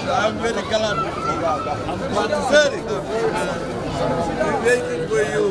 I'm very gallant. I'm very. I'm waiting for you.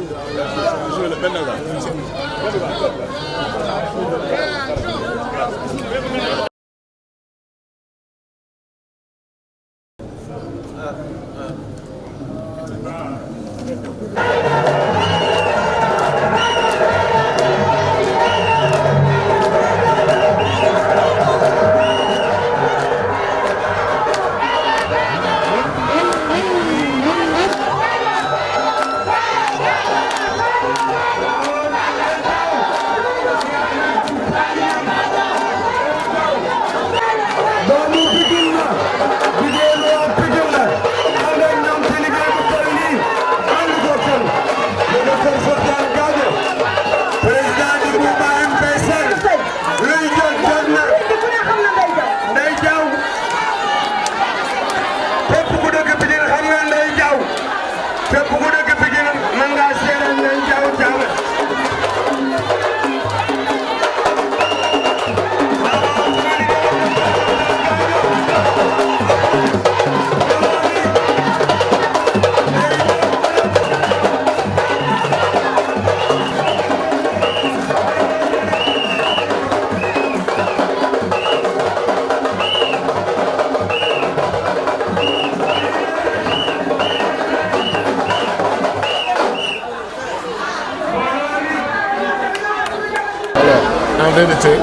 En vérité,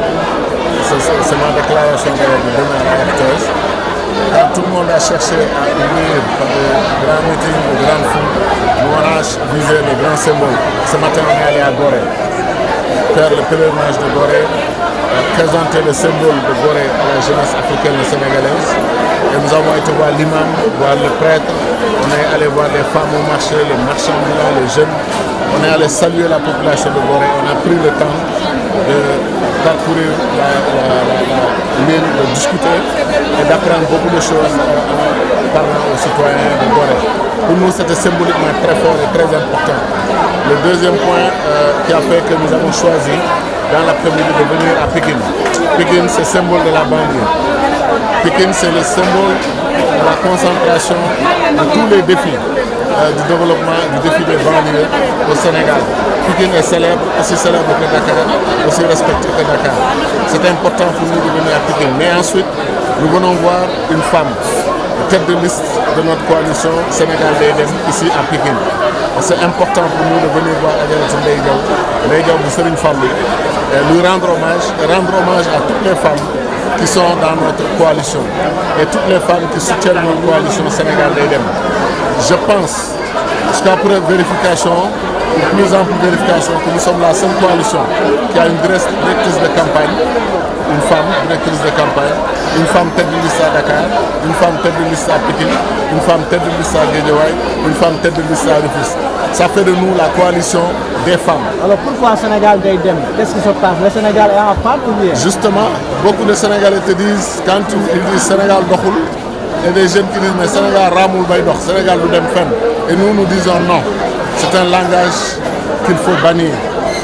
c'est ma déclaration de demain à la RTS. Quand tout le monde a cherché à unir par de grands meetings, de grandes foules, nous on a visé les grands symboles. Ce matin, on est allé à Gorée, faire le pèlerinage de Gorée, présenter le symbole de Gorée à la jeunesse africaine et sénégalaise. Et nous avons été voir l'imam, voir le prêtre, on est allé voir les femmes au marché, les marchands ambulants, les jeunes. On est allé saluer la population de Gorée, on a pris le temps de parcourir l'île, de discuter et d'apprendre beaucoup de choses en parlant aux citoyens de Gorée. Pour nous, c'était symboliquement très fort et très important. Le deuxième point qui a fait que nous avons choisi dans l'après-midi de venir à Pékin. Pékin, c'est le symbole de la banlieue. Pékin, c'est le symbole de la concentration de tous les défis du développement, du défi des banlieues au Sénégal. Pékin est célèbre, aussi célèbre que Dakar, aussi respecté que Dakar. C'est important pour nous de venir à Pékin. Mais ensuite, nous venons voir une femme, tête de liste de notre coalition Sénégal Daydem, ici à Pékin. C'est important pour nous de venir voir Adjaratou Ndeye Diaw bu Serigne Fallou, et lui rendre hommage à toutes les femmes qui sont dans notre coalition et toutes les femmes qui soutiennent notre coalition Sénégal Daydem. Je pense, jusqu'à preuve vérification, ou plus ample vérification, que nous sommes la seule coalition qui a une directrice de campagne, une femme directrice de campagne, une femme tête de liste à Dakar, une femme tête de liste à Pékin, une femme tête de liste à Guédiawaye, une femme tête de liste à Rufisque. Ça fait de nous la coalition des femmes. Alors pourquoi Sénégal Daydem? Qu'est-ce qui se passe? Le Sénégal est en femme ou bien? Justement, beaucoup de Sénégalais te disent, quand ils disent Sénégal doxul, il y a des jeunes qui disent mais Sénégal ramul bay dox, Sénégal du dem fenn. Et nous disons non. C'est un langage qu'il faut bannir.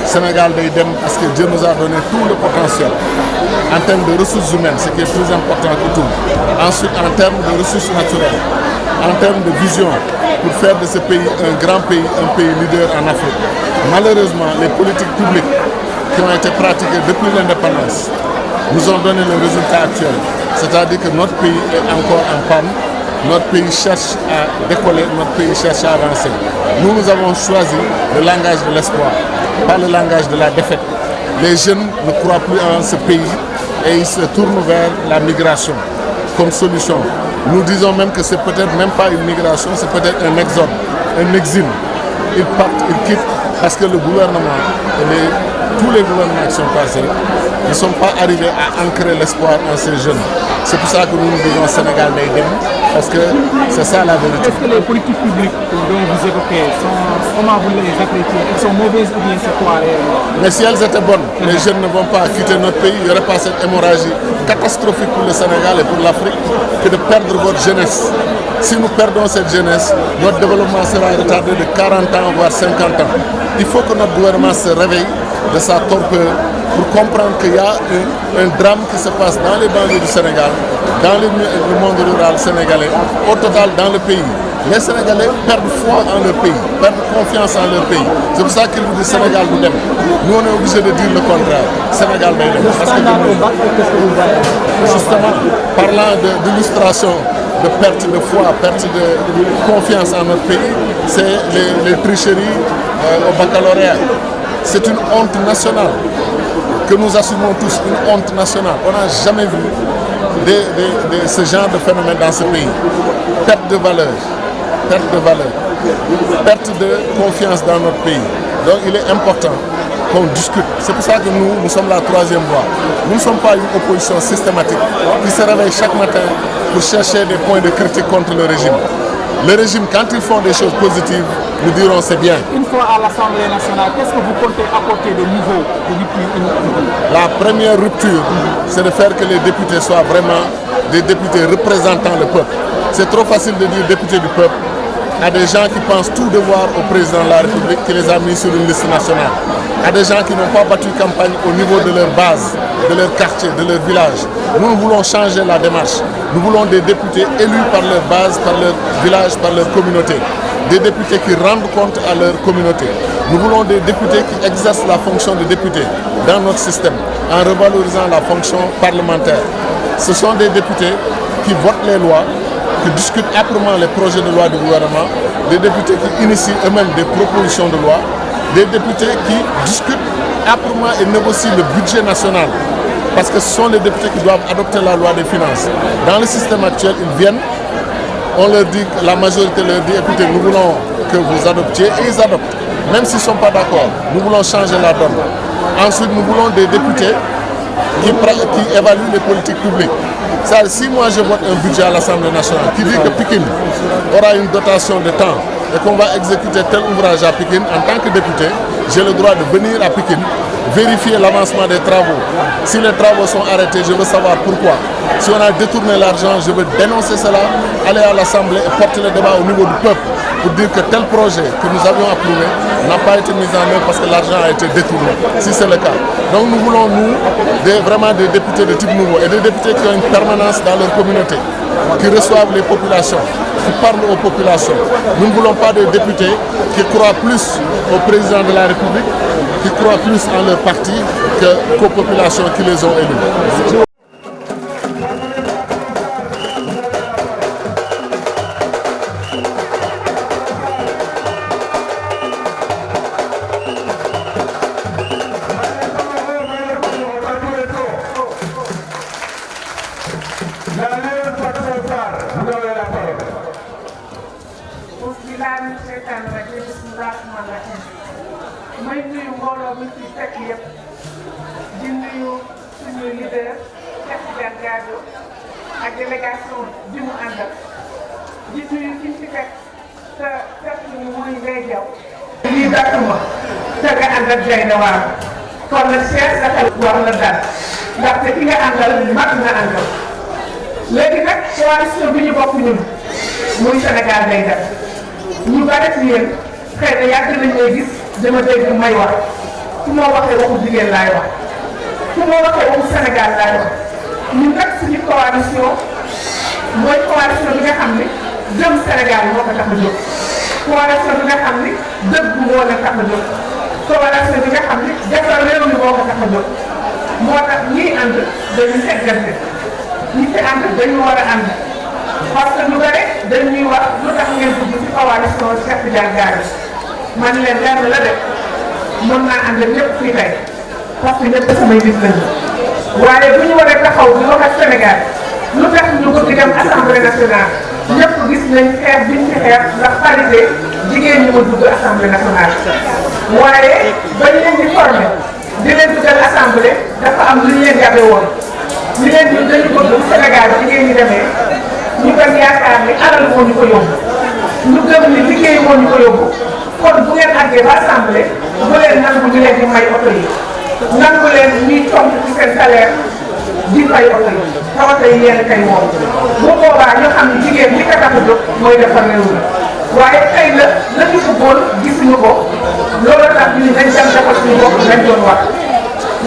Sénégal Daydem parce que Dieu nous a donné tout le potentiel. En termes de ressources humaines, ce qui est plus important que tout. Ensuite, en termes de ressources naturelles, en termes de vision, pour faire de ce pays un grand pays, un pays leader en Afrique. Malheureusement, les politiques publiques qui ont été pratiquées depuis l'indépendance nous ont donné le résultat actuel. C'est-à-dire que notre pays est encore en panne, notre pays cherche à décoller, notre pays cherche à avancer. Nous avons choisi le langage de l'espoir, pas le langage de la défaite. Les jeunes ne croient plus en ce pays et ils se tournent vers la migration comme solution. Nous disons même que c'est peut-être même pas une migration, c'est peut-être un exode, un exil. ils partent, ils quittent parce que le gouvernement et tous les gouvernements qui sont passés ne sont pas arrivés à ancrer l'espoir en ces jeunes. C'est pour ça que nous disons Sénégal Naïdem, parce que c'est ça la vérité. Est-ce que les politiques publiques dont vous évoquez, comment vous les appréciez? Elles sont mauvaises ou bien c'est quoi? Mais si elles étaient bonnes, les jeunes ne vont pas quitter notre pays. Il n'y aurait pas cette hémorragie catastrophique pour le Sénégal et pour l'Afrique que de perdre votre jeunesse. Si nous perdons cette jeunesse, notre développement sera retardé de 40 ans, voire 50 ans. Il faut que notre gouvernement se réveille de sa torpeur pour comprendre qu'il y a un drame qui se passe dans les banlieues du Sénégal, dans le monde rural sénégalais, au total dans le pays. Les Sénégalais perdent foi en leur pays, perdent confiance en leur pays. C'est pour ça qu'ils vous disent Sénégal nous aime. Nous on est obligés de dire le contraire. Sénégal nous aime. Parce que justement, parlant d'illustration, de perte de foi, perte de confiance en notre pays, c'est les tricheries au baccalauréat. C'est une honte nationale que nous assumons tous, une honte nationale. On n'a jamais vu ce genre de phénomène dans ce pays. Perte de valeur, perte de confiance dans notre pays. Donc il est important qu'on discute. C'est pour ça que nous sommes la troisième voie. Nous ne sommes pas une opposition systématique qui se réveille chaque matin pour chercher des points de critique contre le régime. Le régime, quand ils font des choses positives, nous dirons c'est bien. Une fois à l'Assemblée nationale, qu'est-ce que vous comptez apporter de nouveau depuis La première rupture, c'est de faire que les députés soient vraiment des députés représentant le peuple. C'est trop facile de dire député du peuple à des gens qui pensent tout devoir au président de la République qui les a mis sur une liste nationale, à des gens qui n'ont pas battu campagne au niveau de leur base, de leur quartier, de leur village. Nous voulons changer la démarche. Nous voulons des députés élus par leur base, par leur village, par leur communauté. Des députés qui rendent compte à leur communauté. Nous voulons des députés qui exercent la fonction de député dans notre système, en revalorisant la fonction parlementaire. Ce sont des députés qui votent les lois, qui discutent âprement les projets de loi du gouvernement, des députés qui initient eux-mêmes des propositions de loi, des députés qui discutent âprement et négocient le budget national. Parce que ce sont les députés qui doivent adopter la loi des finances. Dans le système actuel, ils viennent, on leur dit, la majorité leur dit, écoutez, nous voulons que vous adoptiez, et ils adoptent. Même s'ils ne sont pas d'accord, nous voulons changer la donne. Ensuite, nous voulons des députés qui évaluent les politiques publiques. Si moi je vote un budget à l'Assemblée nationale qui dit que Pikine aura une dotation de temps et qu'on va exécuter tel ouvrage à Pikine, en tant que député, j'ai le droit de venir à Pikine, vérifier l'avancement des travaux. Si les travaux sont arrêtés, je veux savoir pourquoi. Si on a détourné l'argent, je veux dénoncer cela, aller à l'Assemblée et porter le débat au niveau du peuple pour dire que tel projet que nous avions approuvé n'a pas été mis en œuvre parce que l'argent a été détourné, si c'est le cas. Donc nous voulons, vraiment des députés de type nouveau et des députés qui ont une permanence dans leur communauté, qui reçoivent les populations, qui parlent aux populations. Nous ne voulons pas des députés qui croient plus au président de la République, qui croient plus en leur parti qu'aux populations qui les ont élus. may nuyu mbooloo mi ci fekk yëpp di nuyu suñu leader Cheikh Tidiane Gadio ak délégation bi mu àndal di nuyu ki ci fekk te fekk ñu muy Ndeye Diaw. lii dakuma te nga ànd ak jay na waar kon nag Cheikh sa xel war na dal ndaxte ki nga àndal mag na àndal léegi nag coalition bi ñu bokk ñun muy Sénégal day def ñu bari ci yéen xëy na yàgg nañ lay gis dama dégg may wax fu ma waxee waxu jigéen laay wax fu ma waxee waxu Sénégal laay wax ñun nag suñu coalition mooy coalition bi nga xam ni jëm Sénégal moo ko tax a jóg coalition bi nga xam ni dëgg moo leen tax a jóg coalition bi nga xam ni defar réew mi moo ko tax a jóg moo tax ñiy ànd dañuy seggante ñi ci ànd dañu war a ànd parce que lu bëri dañuy wax lu tax ngeen dugg ci coalition Cheikh Tidiane Gadio man leen lenn la def mën naa ànd ak ñëpp fii tey parce que ñëpp samay nit lañu waaye bu ñu waree taxaw di wax ak Sénégal lu tax ñu bëgg dem assemblée nationale ñëpp gis nañ xeex biñ ci xeex ndax parité jigéen ñi ma dugg assemblée nationale waaye bañ leen di formé di leen dugal assemblée dafa am lu ñu leen jabe woon ñu leen di dañu bëgg bu Sénégal jigéen ñi demee ñu bañ yaakaar ni alal moo ñu ko yóbbu ñu gëm ni liggéey moo ñu ko yóbbu kon bu ngeen àggee ba assemblée bu leen nangu ñu leen di may oto yi nangu leen ñuy tomb ci seen salaire di fay oto yi te oto yi yéen kay moom bu boobaa ñu xam ne jigéen li ko tax a jóg mooy defar réew mi waaye tey la ñu bëggoon gisuñu ko loolu tax ñu dañ dem defar suñu bopp lañ doon wax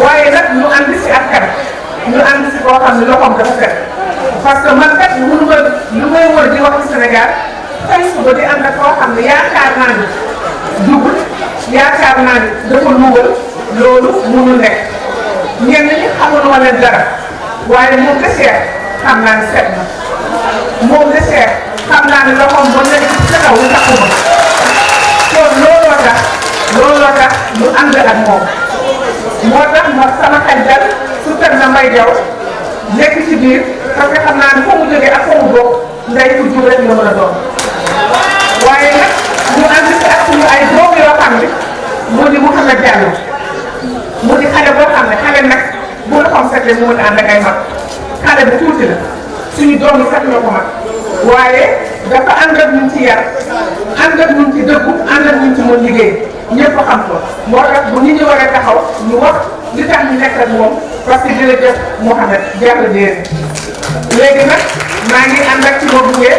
waaye nag ñu ànd si askan ñu ànd si koo xam ne loxoom dafa set parce que man kat mënu ma lu may wër di wax ci Sénégal tey suba di ànd ak koo xam ne yaakaar naa ni dugul yaakaar naa ni dafa luubal loolu mënu nekk ñenn ñi xamul ma leen dara waaye moom de Cheikh xam naa ne set na moom de Cheikh xam naa ne loxoom ba nekk ci taxaw lu taxuma kon looloo tax ñu ànd ak moom moo tax ma sama xel dal su teg na Mbaye Diaw nekk ci biir parce que xam naa ne foo mu jógee ak foo mu bokk nday ku jur rek la mën a doon waaye nag ñu ànd si ak suñu ay doom yoo xam ne moo di Mouhamed Diallo mu di xale boo xam ne xale nag bu la xam setle mu mën a ànd ak ay mag xale bu tuuti la suñu doom yi sax ñoo ko mag waaye dafa ànd ak ñun ci yar ànd ak ñun ci dëggu ànd ak ñun ci mën liggéey ñëpp xam ko moo tax bu nit ñi war a taxaw ñu wax li tax ñu nekk ak moom parce que jërëjëf Mouhamed jàll déen léegi nag maa ngi ànd ak ci ma buggee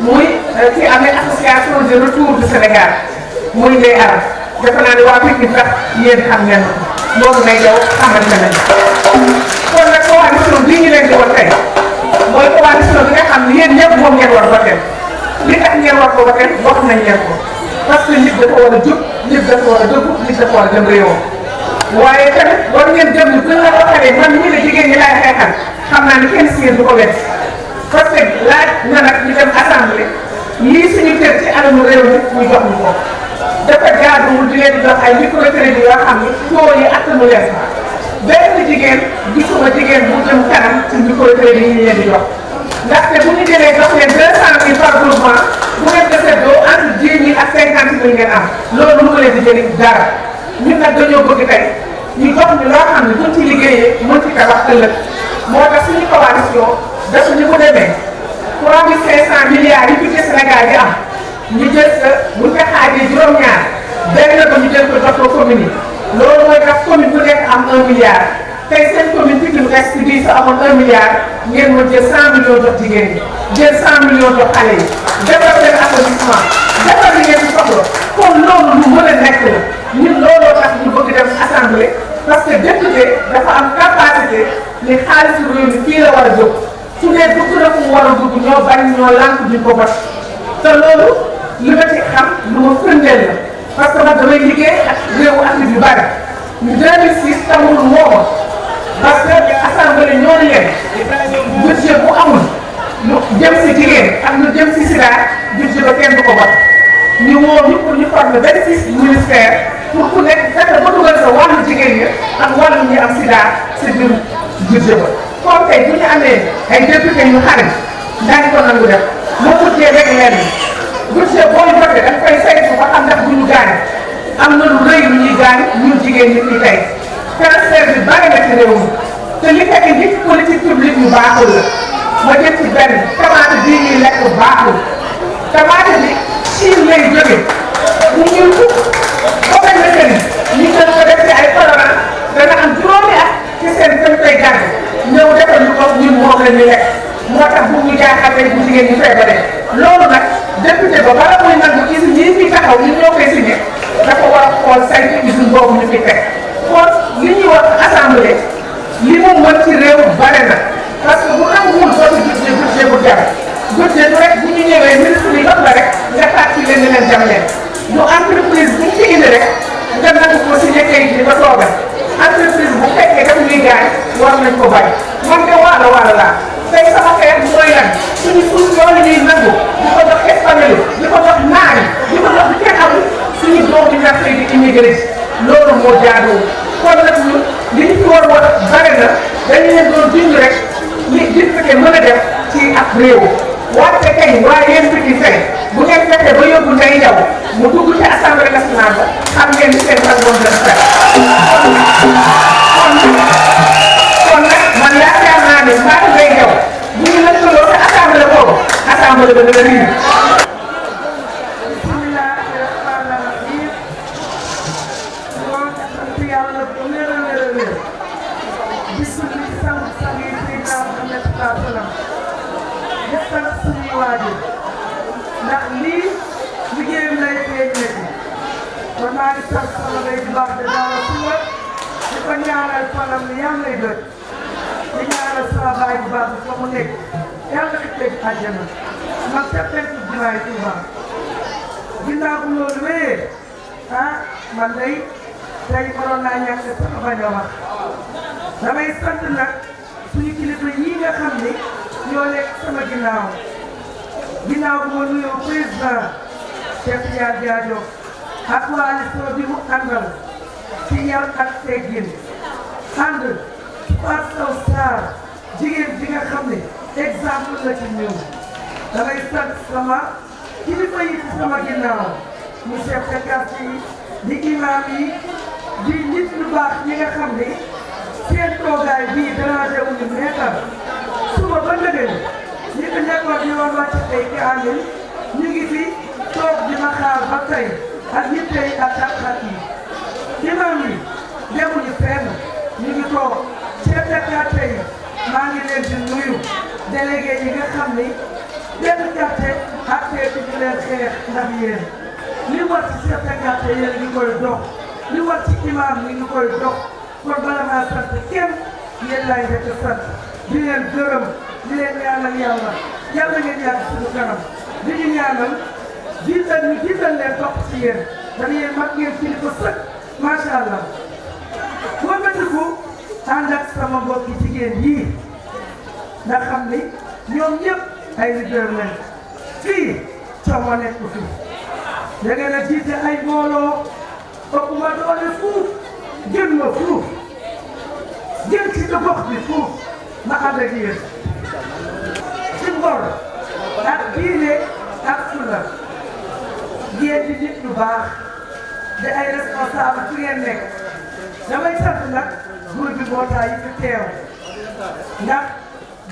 muy ci amee association de retour du Sénégal muy les arab defe naa ne waa Pikine sax yéen xam ngeen ko loolu ngay daw xamante nañ kon nag coalition bii ñu leen di wax tey mooy coalition bi nga xam ne yéen ñëpp moom ngeen war a voter li tax ngeen war ko voter wax nañ leen ko parce que nit dafa war a jub nit dafa war a dëggu nit dafa war a dem réewam waaye tamit war ngeen jëm ni buñ la waxalee man mii la jigéen ñi laay xeexal xam naa ni kenn si yéen du ko wet parce que laaj na nag ñu dem assemblée lii suñu kër ci alamu réew mi ñu jox ñu ko dafa jaaduwul di leen di jox ay microcrédit yoo xam ni taux yi attanu leen benn jigéen gisuma jigéen bu jëm kanam ci microcrédit yi ñu leen di jox ndaxte bu ñu jëlee jox leen 200 000 par groupement bu ngeen defee doo entre 10 000 ak 50 000 ngeen am loolu lu ko leen di jëriñ dara ñun nag dañoo bëgg tey ñu jox ñu loo xam ne buñ ci liggéeyee mën ci tabax ëllëg moo tax suñu coalition dafa ñu ko demee 3500 milliards yi fi ci Sénégal yi am ñu jël sa buñ ko xaajee juróom-ñaar benn ba ñu jël ko jox ko commune yi loolu mooy tax commune bu nekk am 1 milliard tey seen commune Pikine Ouest bii sa amoon 1 milliard ngeen ma jël 100 millions jox jigéen ñi jël 100 millions jox xale yi defar seen assainissement defar li ngeen di soxla kon loolu lu mën a nekk la ñun looloo tax ñu bëgg dem assemblée parce que député dafa am capacité ni xaalisu réew mi fii la war a jóg su dee dugg na fu mu war a dugg ñoo bañ ñoo lànk duñ ko bot te loolu li ma ci xam lu ma firndeel la parce que man damay liggéey ak réewu Afrique yu bari ñu 2006 tamul woo parce que assemblée ñoo ni leen budget bu amul lu jëm si jigéen ak lu jëm si sida budget ba kenn du ko bot ñu woo ñu pour ñu former 26 ministères pour ku nekk fexe ba dugal sa wàllu jigéen ñi ak wàllu ñi am sida si biir budget ba kon tey bu ñu amee ay député yu xarit daañu ko nangu def moo budget rek leen budget boo ñu voté daf koy saytu ba xam ndax bu ñu gaañ am na lu rëy lu ñuy gaañ ñun jigéen ñi fii tey cancer bi bari na ci réew mi te li fekk nit politique publique yu baaxul la ma jëm ci benn tomate bii ñuy lekk baaxul tomate bi Chine lay jóge ñu ñuul ko booba na kër ñu jël ko def ci ay colorant dana am juróomi at ci seen dañ koy gàdd ñëw defal ñu ko ñun moom la ñu lekk moo tax bu ñu jaaxalee bu jigéen ñi feebaree loolu nag député ba bala muy nangu usine yi fi taxaw ñun ñoo koy signé dafa war a xool saytu usine boobu ñu fi teg xool li ñuy wax assemblée li mu mën ci réew bare na parce que bu nanguwul dootu budget bu jar budget rek bu ñu ñëwee ministre yi jox la rek nga taat ci leen ni leen jam leen lu entreprise bu ñu fi indi rek nga nangu ko signé kayit bi ba toogal entreprise bu fekkee daf ñuy gaañ war nañ ko bàyyi man de waalo laa tey sama xeex mooy lan suñu suuf yooyu ñuy nangu di ko jox espagnol di ko jox naar yi di ko jox kenn amul suñu doom di nga xëy di immigré loolu moo jaaduwul kon nag ñun li ñu fi war a bare na dañu leen doon dund rek li député mën a def ci ab réew wàcce kañ waaye yéen fi di fay bu ngeen fekkee ba yóbbu Ndeye Ndaw mu dugg ci assemblée nationale ba xam ngeen ni seen fan boobu dana fay kon nag man yaakaar naa ne maa ngi Ndeye Ndaw bu ñu lëkkaloo te assemblée boobu assemblée ba dana riir. bismillah rahmaani rahim. moo sant yàlla bu wér a wér a wér. bisimilah sang-sang yi Seydina Muhammad sallallahu alayhi wa sallam. di sant suñuy waajur ndax lii liggéeyam lay feeñ nekk kon maa ngi sant sama lay di baax de daal suba di ko ñaanal fanam ni yàlla lay doon di ñaanal sama baay bu baax bi fa mu nekk yàlla na teg àjjana man seppee ci jiwaay Tuuba ginnaaw bu loolu wéyee man day tey waroon naa ñàkk sama bañ a wax damay sant nag suñu kilifa yii nga xam ni ñoo nekk sama ginnaaw bu ma nuyoo président Cheikh Tidiane Gadio ak coalition bi mu àndal ci yar ak teggin ànd Fatou Sow Sarr jigéen bi nga xam ne exemple la ci ñëw damay sant sama kilifa yi ci sama ginnaaw mu chef de quartier yi di imam yi di nit ñu baax ñi nga xam ne seen toogaay bii dérangé wuñu nekkal suba ba ndëgën ñi ko nekkoon di woon wàcc tey ci àndul ñu ngi fi toog di ma xaar ba tey ak nit tey ak xat-xat yi imam yi demuñu fenn ñu ngi toog chef de quartier yi maa ngi leen di nuyu délégué yi nga xam ni benn quartier ak tey di leen xeex ndax yéen li war ci chef de quartier yéen ngi koy dox li war ci imam yi ngi koy dox kon bala maa sant kenn yéen laay njëkk a sant di leen gërëm di leen ñaanal yàlla yàlla ngeen yàgg suñu kanam di ñu ñaanal jiital leen topp ci yéen dañu yéen mag ngeen kilifa sëkk macha allah. boo méttiku ànd ak sama mbokki jigéen yii nga xam ni ñoom ñëpp ay leader lañ fii coomo nekk fi da ngeen a jiite ay mbooloo ëpp ma doole fuuf gën ma fuuf gën ci gox bi fuuf ma ànd ak yéen ci ngor ak diine ak fulla yéen di nit ñu baax di ay responsable fi ngeen nekk damay sant nag groupe bi mbootaay yi fi teew ndax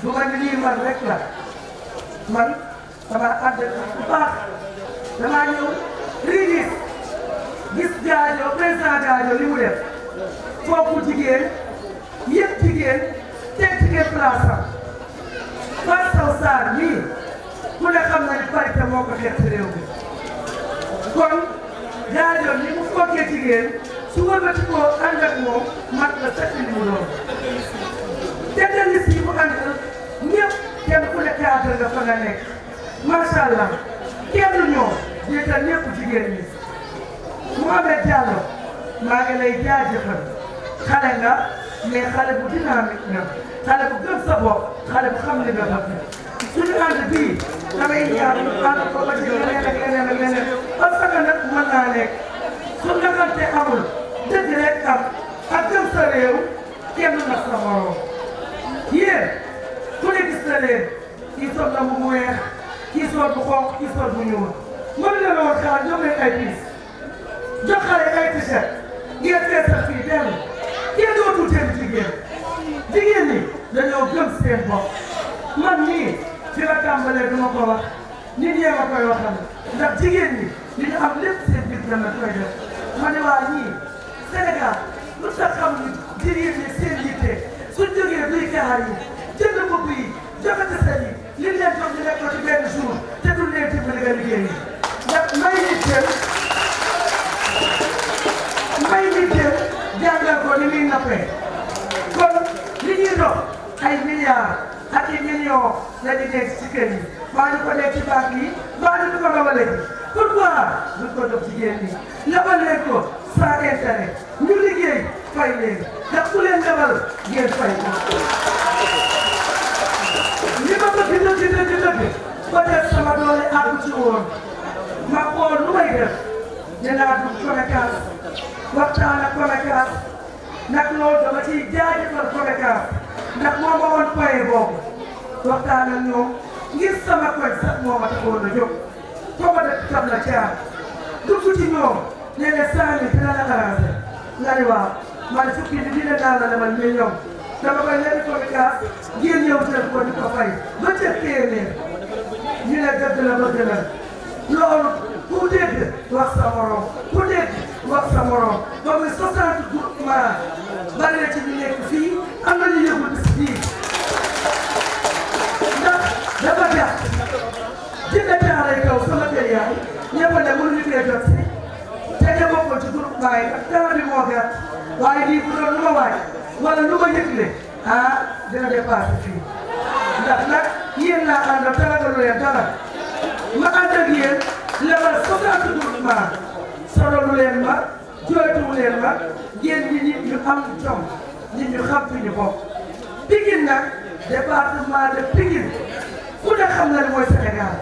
du ma ni lii man rek la man dama ànd ak bu baax damaa ñëw rigis gis Gadio président Gadio li mu def foofu jigéen yëpp jigéen teg jigéen place am Fatou Sow Sarr nii ku ne xam na ni parité moo ko xeex ci réew mi kon Gadio ni mu fokkee jigéen su wëlbati koo ànd ak moom mat na fekk li mu doon tête de liste yi mu àndal ñëpp kenn ku ne cadre nga fa nga nekk macha allah kenn ñoo jiital ñëpp jigéen ñi Mouhamed Diallo maa ngi lay jaajëfal xale nga mais xale bu dynamique nga xale bu gëm sa bopp xale bu xam li nga bëgg suñu ànd bii damay ñaan ànd ko ba ci leneen ak leneen ak leneen parce que nag mën naa nekk su naxante amul dëgg rek am ak gëm sa réew kenn na sa morom yéen ku ne gis na leen kii sol na mu weex kii sol bu xonq kii sol bu ñuul mën leen woon xalaat jox leen ay piis jox xale ay t-shirt ngeen feesal fii benn kenn dootul seen jigéen ñi dañoo gëm seen bopp man nii fi la tàmbalee duma ko wax nit ñee ma koy waxal ndax jigéen ñi li ñu am lépp seen biir dana koy def ma ne waa ñii Sénégal lu tax xam ni jigéen ñi seen yitte suñ jógee duy kaar yi jënd bopp yi joxe seen yi li leen jox ñu nekk ko ci benn jour te duñ leen dimbali nga liggéey yi ndax may nit jàngal ko ni muy nappee kon li ñuy dox ay milliards ak i millions la ñu nekk ci kër yi maa ngi ko nekk ci banque yi maa ngi ko lawale ji pourquoi duñ ko dox jigéen ñi lebal leen ko sans intérêt ñu liggéey fay leen ndax ku leen lebal ngeen fay ko li ma bëgg dëgg ba def sama doole àggu ci woon ma xool lu may def dinaa dugg Comécas waxtaan ak Comécas ndax loolu dama ciy jaajëfal Comécas ndax moo ma woon point boobu waxtaan ak ñoom ngir sama koñ sax moo ma taxoon a jóg foo ma def tam la caar dugg ci ñoom ne leen 100 000 dina la arrangé nga ne waaw man fukki bi dina daal la demal million dama koy lebi ko bi kaas ngeen ñëw jël ko di ko fay ba ca téeméer ñu ne dëgg la bëgg la loolu ku dégg wax sa morom ku dégg wax sa morom ba muy 60 groupement bari na ci ñu nekk fii am na ñu yëgul bis bii ndax dafa jàpp jënd caaray kaw sama kër yaay ñëpp ne mënuñu fee jot si te ña bokkoon ci groupement yi ak temps bi moo gàtt waaye lii bu doon lu ma waaj wala lu ma yëgle dina dépassé fii ndax nag yéen laa àndal talagalu leen dara ma ànd ak yéen lebal 60 groupement sololu leen ma jooytuwu leen ma ngeen ñi nit ñu am jom nit ñu xam fi ñu bokk Pikine nag département de Pikine ku ne xam na ne mooy Sénégal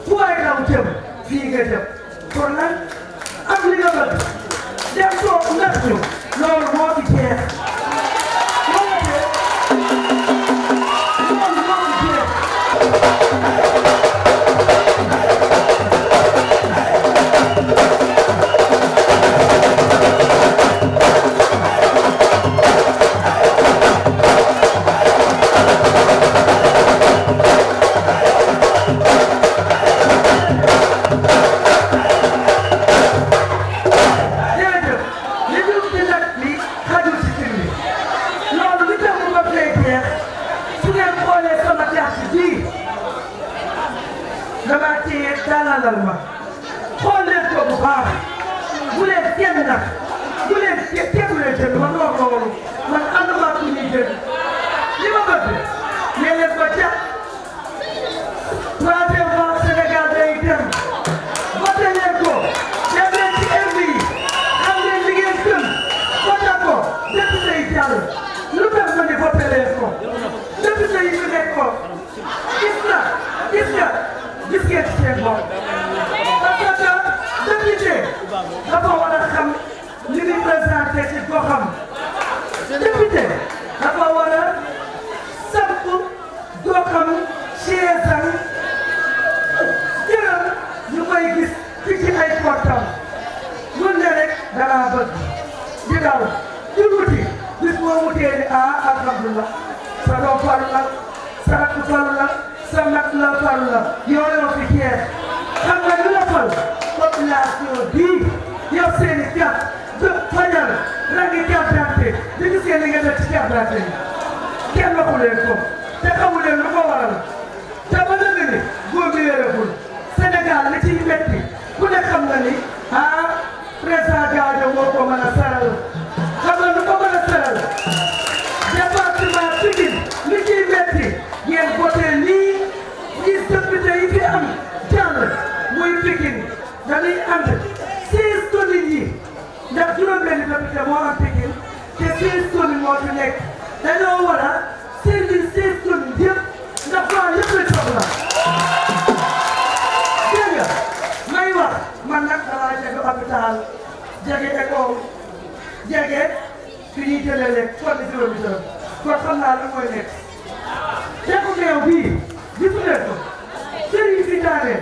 fu waay daw jëm fii nga jëm kon nag am li nga bëgg dem toog ndax ñu loolu moo fi jeex loolu moo fi jeex dalal ma xool leen ko bu baax bu leen kenn nag bu leen tegu leen jënd ma noor loolu man ànduma ak ñuy jënd li ma bëgg nee leen ko jàpp troisième fois Sénégal day dem voté leen ko dem leen ci RDI yi xam ngeen li ngeen gëm voté ko député yi jàll lu tax ma ne voté leen ko député yi fi nekk ko gis ngeen seen bopp parce que député dafa war a xam li muy présenté ci goxam député dafa war a samp goxam chaisam jërëm ñu koy gis ci ay portam mun ne rek danaa bëgg di daw di wuti bis boo wutee ni alhamdulillah sa doom falu la sa rakk falu la sa mag la falu la yoo fi jeex xam nga lu la fal population bii yow seeni jàpp de fajal rangi carte d'identité di gis ngeen li ngeen def ci carte d'identité yi kenn waxu leen ko te xamu leen lu ko waral te ba dëgg ni góor bi wéeragul Sénégal li ciy metti ku ne xam nga ni président Gadio moo ko mën a saral xam nga lu ko mën a saral département Pikine li ciy metti ngeen voté lii gis député yi fi am jàll muy Pikine dañuy ànd 16 communes yi ndax juróom-benni député moo am Pikine te 16 communes moo fi nekk dañoo war a servir 16 communes yëpp ndax waa yëpp la soxla dégg nga may wax man nag damaa jege hôpital jege école jege fi ñuy jëlee lekk kon juróomi dërëm kon xam naa lu mooy nekk dégg meew bii gisu leen ko sëriñ fi daanee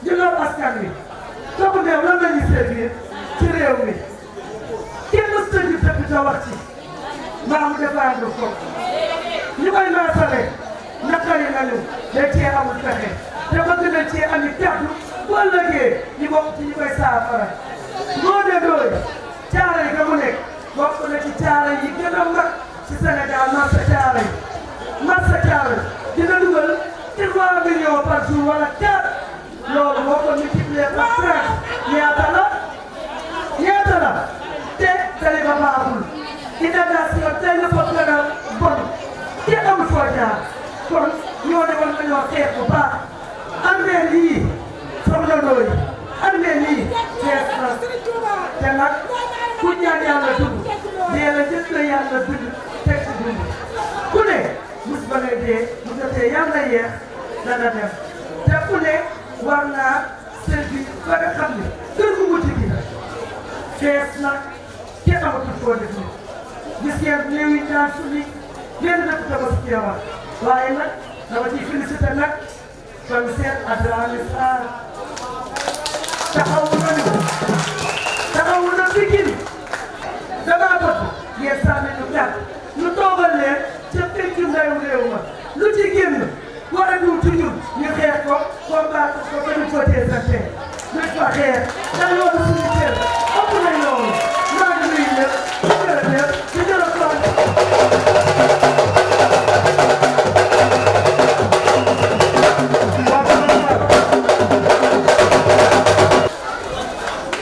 jëloon askan wi kooku meew lan la ñuy servir ci réew mi kenn mës a gis député wax ci mbaa mu défendre ko ñu koy naatale naqari nañu dañ cee amul pexe te bëgg nañ cee ami kàddu bu ëllëgee ñu bokk ci ñu koy saafara moo de dooy caara yi ga mu nekk bokk na ci caara yi gën a mag ci Sénégal marché caara yi marché caara dina dugal 3 millions par jour wala 4 loolu boo ko multiplier par 30 ñaata la te tali ba baaxul inondation tey la fa gën a bon te amul foo jaar kon ñoo demoon nañoo xeex bu baax andee lii soxna Ndoye andee lii xeex na te nag ku ñaan yàlla dund dee la jël la yàlla dund teg si dund ku ne mus ba ngay dee bu jotee yàlla yeex dana dem te ku ne war naa service ba nga xam ne kër gu mujj gi fees na kenn amatul foo def nit gis ngeen néew yi ñaan suñu benn dëkk tabaski waaye nag dama ciy félicité nag commissaire Adrame Sarr taxawu na Pikine damaa bëgg ngeen sànni ñu gàtt ñu toogal leen ca pencum ndayu réew ma lu ci génn war a ñëw ci ñun ñu xeex ko combattre ko ba ñu fotee sa tey duñ ko xeex ndax loolu suñu cër ëpp nañ loolu maa ngi nuyu ñëpp di gërëm ñëpp di gërëm tool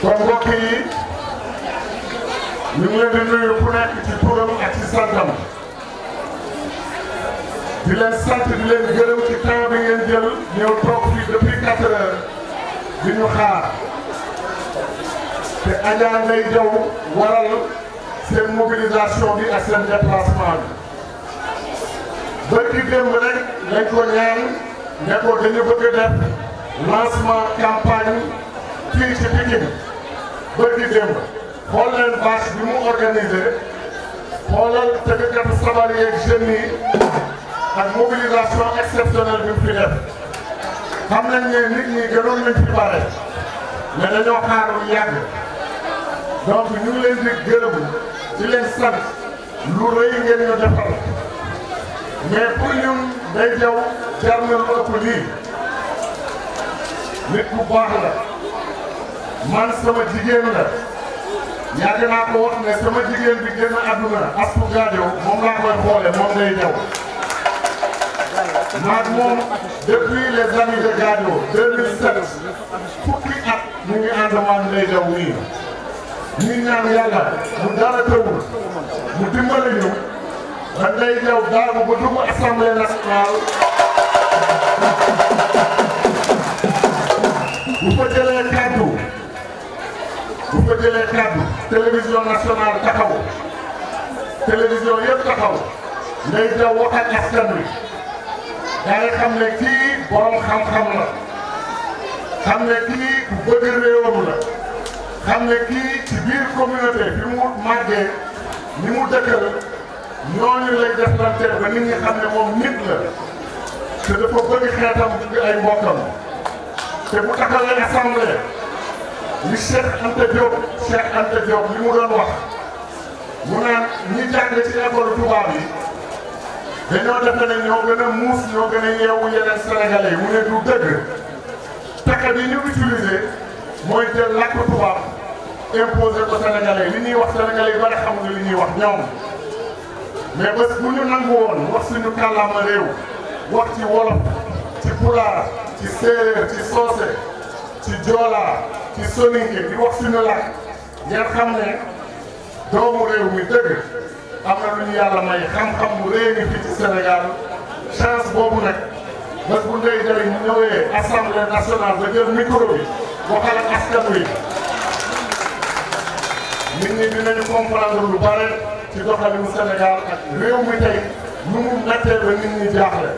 kon mbokk yi ñu ngi leen di nuyu ku nekk ci turam ak ci santam di leen sant di leen gërëm ci temps bi ngeen jël ñëw toog fii depuis 4 heures di ñu xaar te Adja Ndeye Diaw waral seen mobilisation bi ak seen déplacement bi bërki démb rek lañ ko ñaan ne ko dañu bëgg a def lancement campagne fii ci Pikine bërki démb xool leen bâche bi mu organisé xoolal tëggkatu sabar yeeg jeunes yi ak mobilisation exceptionnelle bi mu fi def xam nañ ne nit ñi gënoon nañ fi bare mais dañoo xaar lu yàgg donc ñu ngi leen di gërëm di leen sant lu rëy ngeen ñu defal mais pour ñun Ndeye Diaw jar na lu ëpp lii nit ku baax la man sama jigéen la yàgg naa ko wax ne sama jigéen bi génn àdduna Astou Gadio moom laa koy xoole moom Ndeye Diaw maag moom depuis les amis de Gadio 2007 fukki at ñu ngi ànd maag Ndeye Diaw nii ñu ñaan yàlla mu dara tëwul mu dimbali ñu ba Ndeye Diaw daagu ba dugg assemblée nationale bu fa jëlee kaddu télévision nationale taxaw télévision yëpp taxaw Ndeye Diaw wax ak askan wi daa xam ne kii borom xam-xam la xam ne kii ku bëgg réewam la xam ne kii ci biir communauté bi mu màggee ni mu dëkkal ñooñu lay deflante ba nit ñi xam ne moom nit la te dafa bëgg xeetam bi ay mbokkam te bu taxawee assemblée li Cheikh Anta Diop li mu doon wax mu naan ñi jàng ci école tubaab yi dañoo defe ne ñoo gën a muus ñoo gën a yeewu yeneen sénégalais yi mu ne du dëgg pexe bi ñu utilisé mooy jël làkk tubaab imposé ko sénégalais li ñuy wax sénégalais yi bari xamuñu li ñuy wax ñoom mais bés bu ñu nangu woon wax suñu kàllaama réew wax ci wolof ci pulaar ci séeréer ci soose ci joola ci soninke di wax suñu làkk ngeen xam ne doomu réew mi dëgg am na lu ñu yàlla may xam-xam bu réew mi fii ci Sénégal chance boobu nag bés bu Ndeye Diaw ñëwee assemblée nationale ba jël micro bi waxal ak askan wi nit ñi dinañu comprendre lu bare ci doxalinu Sénégal ak réew mi tey nu mu nattee ba nit ñi jaaxle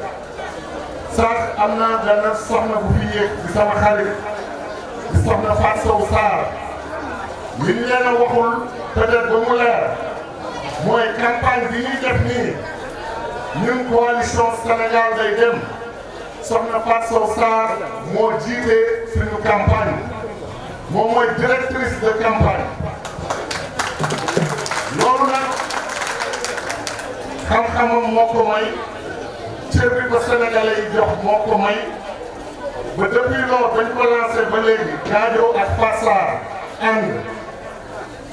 sax am na benn soxna bu fi yéeg di sama xarit di soxna Fatou Sow Sarr li ñu leen a waxul peut-être ba mu leer mooy campagne bi ñuy def nii ñun coalition Sénégal day dem soxna Fatou Sow Sarr moo jiite suñu campagne moom mooy directrice de campagne loolu nag xam-xamam moo ko may cër bi ko sénégalais yi jox moo ko may ba depuis loolu bañ ko lancé ba léegi Gadio ak Fassar ànd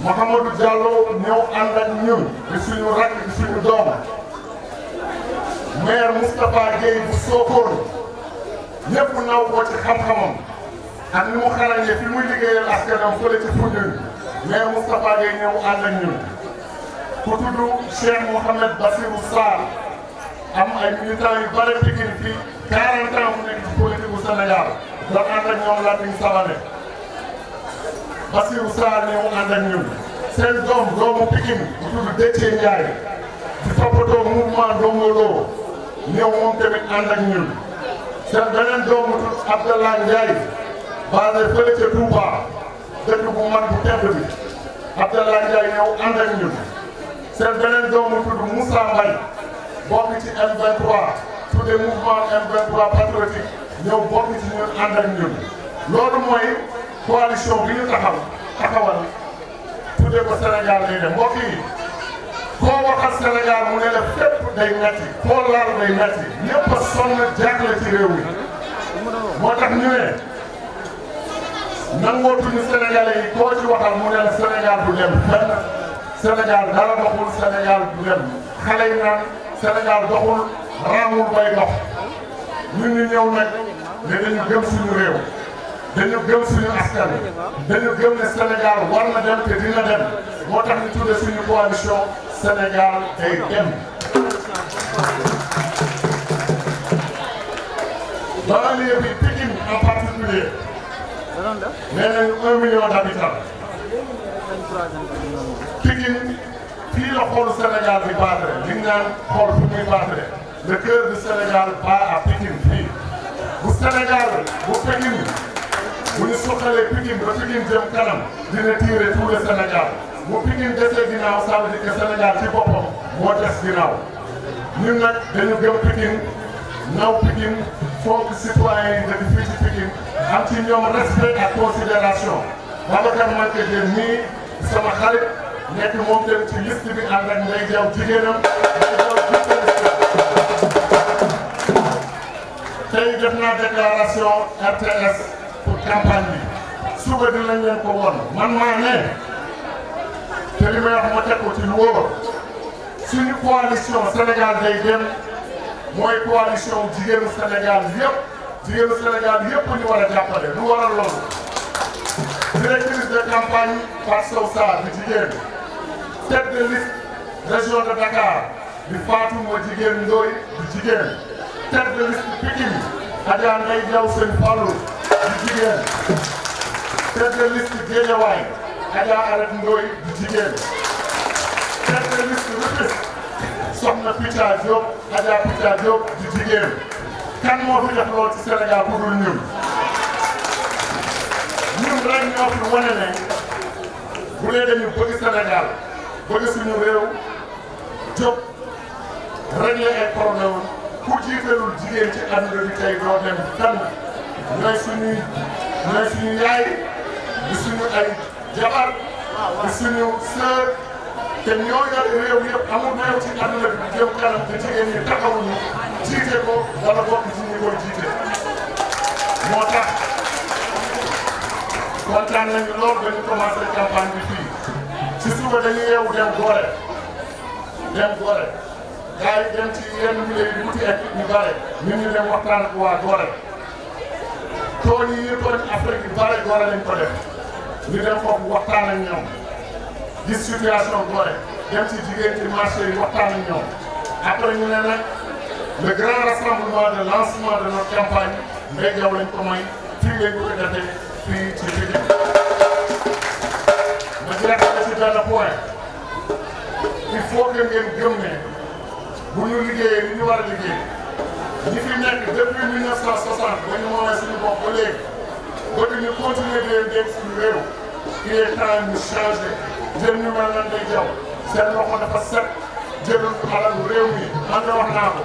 Mouhamadou Diallo ñëw ànd ak ñun di suñu rakk di suñu doom maire Moustapha Gueye bu Sokone ñëpp naw ko ci xam-xamam ak ni mu xarañee fi muy liggéeyal askanam fële ci Foundiougne maire Moustapha Gueye ñëw ànd ak ñun ku tudd Cheikh Mouhamed Bassirou Sarr am ay militants yu bare Pikine fii 40 ans mu nekk ci politique bu Sénégal doon ànd ak ñoom Lamine Savané Bassirou Sarr ñëw ànd ak ñun seen doomu Pikine bu tudd Déthié Ndiaye di toppatoo mouvement Ndongo Lo ñëw moom tamit ànd ak ñun seen beneen doomu tudd Abdallah Ndiaye basé fële ca Touba dëkk bu mag bu tedd bi Abdallah Ndiaye ñëw ànd ak ñun seen beneen doomu tudd Moussa Mbaye bokk ci M23 tuddee mouvement M23 patriotique ñëw bokk ci ñun ànd ak ñun loolu mooy coalition bi ñu taxawal tuddee ko Sénégal day dem mbokk yi koo waxal Sénégal mu ne la fépp day metti foo laal day metti ñëpp a sonn jaaxle ci réew mi moo tax ñu ne nangootuñu Sénégalais yi koo ci waxal mu ne la Sénégal du dem fenn Sénégal dara doxul Sénégal du dem xale yi naan Sénégal doxul raamul bay dox ñun ñu ñëw nag ne dañu gëm suñu réew dañu gëm suñu askan dañu gëm ne Sénégal war na dem te dina dem moo tax ñu tudde suñu coalition Sénégal day dem. banlieue bi Pikine en particulier nee nañu 1 million d'habitants Pikine fii la xoolu Sénégal bi battre li ñu naan xool fu muy battre le cœur du Sénégal bat à Pikine fii bu Sénégal bu Pikine bu ñu suqalee Pikine ba Pikine jëm kanam dina tirer tout le Sénégal bu Pikine desee ginnaaw ça veut dire que Sénégal ci boppam moo des ginnaaw ñun nag dañu gëm Pikine naw Pikine fonk citoyen yi dëkk fii ci Pikine am ci ñoom respect ak considération Babacar Manké Diène nii sama xarit nekk moom dem ci liste bi ànd ak Ndeye Diaw jigéenam tey def naa déclaration RTS pour campagne bi suba dinañ leen ko won man maa ne te li may wax ma teg ko ci lu wóor suñu coalition Sénégal day dem mooy coalition jigéenu Sénégal yëpp ñu war a jàppale lu waral loolu directrice de campagne Fatou Sow Sarr di jigéen tête de liste région de Dakar di Fatou moo jigéen Ndoye di jigéen tête de liste Pikine Adja Ndeye Diaw Sène Fallou di jigéen tête de liste Guédiawaye Adja Arrête Ndoye di jigéen tête de liste Rufisque Soxna Picha Diop Adja Picha Diop di jigéen kan moo fi def lool ci Sénégal ku dul ñun rek ñoo fi wane ne bu dee dañu bëgg Sénégal bëgg suñu réew jóg régler ay problème ku jiitalul jigéen ci àdduna bi tey doo dem fenn ñooy suñu yaay di suñu ay jabar di suñu sœur te ñoo yor réew yëpp amul réew ci àdduna bi jëm kanam te jigéen ñi taxawuñu jiite ko wala bokk ci ñi koy jiite moo tax kontaan nañu lool ba ñu commencé campagne bi fii ci suba dañuy yeewu dem Gorée gars yi dem ci yenn milieu yi wuti ak ñu bare ñun ñu dem waxtaan ak waa Gorée tool yi ñu tooñ Afrique yu bare Gorée lañ ko def ñu dem foofu waxtaan ak ñoom gis situation Gorée dem ci jigéen ci marché yi waxtaan ak ñoom après ñu ne nag le grand rassemblement de lancement de notre campagne Ndeye Diaw lañ ko may fii lañ ko defee fii ci Pikine ma jeexale ci benn point il faut que ngeen gëm ne bu ñu liggéeyee li ñu war a liggéey ñi fi nekk depuis 1960 ba ñu moomee suñu bopp ba léegi bëgg ñu continuer di leen suñu réew il est temps ñu changer jël ñu mel nan Ndeye Diaw seen loxo dafa set jëlul alalu réew mi man de wax naa ko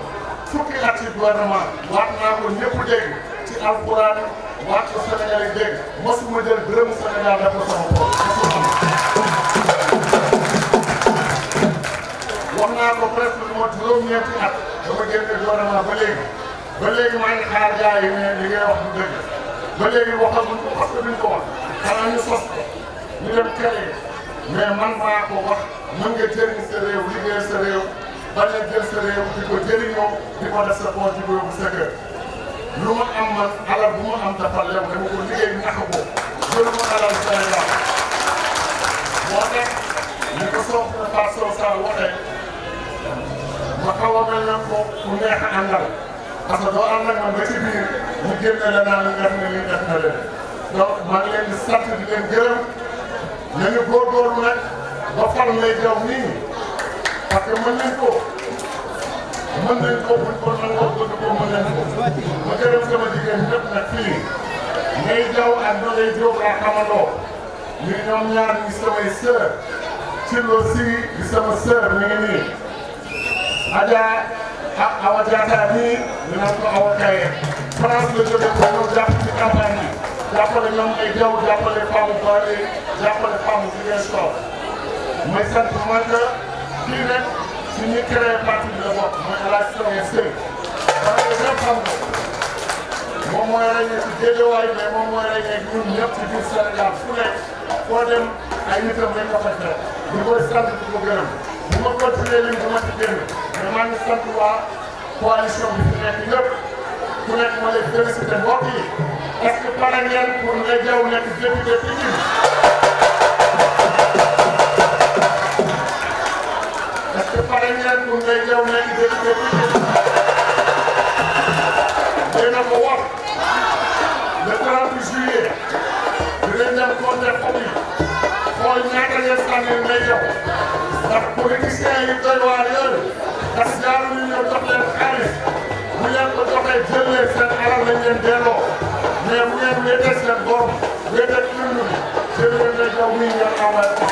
fukki at ci gouvernement waat naa ko ñëpp dégg ci alxuraan waat ko Sénégal yi dégg mosuma jël dërëmu Sénégal def ko sama bopp wax naa ko presque lu ma juróom-ñeenti at dama génne gouvernement ba léegi maa ngi xaar gars yi ne li ngay wax du dëgg ba léegi waxaguñ ko parce que duñ ko wax xanaa ñu sos ko ñu dem créé mais man maa ko wax mën nga jëriñ sa réew liggéey sa réew bañ a jël sa réew di ko jëriñoo di ko def sa poche di ko yóbbu sa kër lu ma am man alal bu ma am dafa lew dama ko liggéey ñax ko jëluma alal Sénégal moo tax ñu ko soxla Fatou Sow Sarr waxee ma xaw a mel ne ko ku neex a àndal parce que doo ànd ak man ba ci biir ñu génne la naan def na lii def na leen donc maa ngi leen di sant di leen gërëm nañu góorgóorlu nag ba fal Ndeye Diaw nii parce que mën nañ ko buñ ko nangoo bëgg ko mën nañ ko ma gërëm sama jigéen ñëpp nag fii Ndeye Diaw ak Ndeye Diop laa xamandoo ñu ñoom ñaar ñi samay sœur ci loo si di sama sœur mi ngi nii Adja ah Awa Diatta nii ñu naan ko Awa Kaye France la jógee ko ñëw jàpp ci campagne yi jàppale ñoom ay jaw jàppale Pamou Bari jàppale Pamou Ziguinchor may sant mooy que kii rek si ñi créé parti bi la bokk mooy El Hadj Sow Sèye parce que ñëpp xam nga moom mooy ràññee ci Guédiawaye mais moom mooy ràññee ñun ñëpp ci biir Sénégal fu nekk foo dem ay nitam dañ ko fay fekk di koy sant di ko gërëm bu ma continuer lim bu ma ci génn mais maa ngi sant waa coalition bi fi nekk ñëpp ku nekk ma lay félicité mbokk yi est-ce que pare ngeen pour nga jaw nekk député Pikine est-ce que pare ngeen pour nga jaw nekk député Pikine dina ko wax le 30 juillet dinañ dem compter xob yi xool ñaata ngeen sànni ngay jaw ndax politiciens yi doy waar yooyu ndax jaaru ñu ñëw jox leen xaalis bu leen ko joxee jël leen seen alal lañ leen delloo mais bu ngeen wéetee seen borom wéetee urne bi jël leen ne jaw mii ngeen envoyé ko